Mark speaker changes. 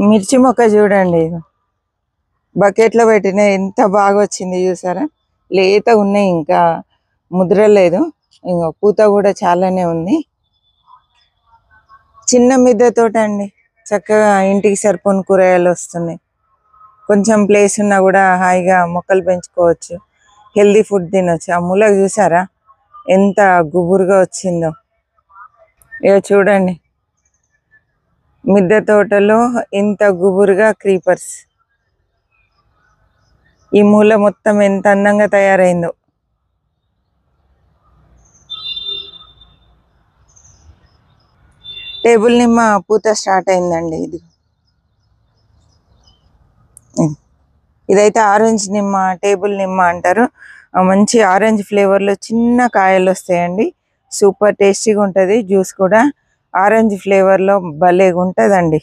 Speaker 1: మిర్చి మొక్క చూడండి, బకెట్లో పెట్టిన ఎంత బాగా వచ్చింది చూసారా. లేత ఉన్నాయి, ఇంకా ముద్రలేదు. ఇంకా పూత కూడా చాలానే ఉంది. చిన్న మిద్దె తోట అండి, చక్కగా ఇంటికి సరిపోని కూరగాయలు వస్తున్నాయి. కొంచెం ప్లేస్ ఉన్నా కూడా హాయిగా మొక్కలు పెంచుకోవచ్చు, హెల్దీ ఫుడ్ తినొచ్చు. ఆ మూలకు చూసారా ఎంత గుబురుగా వచ్చిందో. ఇక చూడండి, మిద్దె తోటలో ఇంత గుబురుగా క్రీపర్స్. ఈ మూల మొత్తం ఎంత అందంగా తయారైందో. టేబుల్ నిమ్మ పూత స్టార్ట్ అయిందండి. ఇదైతే ఆరెంజ్ నిమ్మ, టేబుల్ నిమ్మ అంటారు. మంచి ఆరెంజ్ ఫ్లేవర్లో చిన్న కాయలు వస్తాయండి. సూపర్ టేస్టీగా ఉంటుంది. జ్యూస్ కూడా ఆరెంజ్ ఫ్లేవర్లో భలేగా ఉంటుందండి.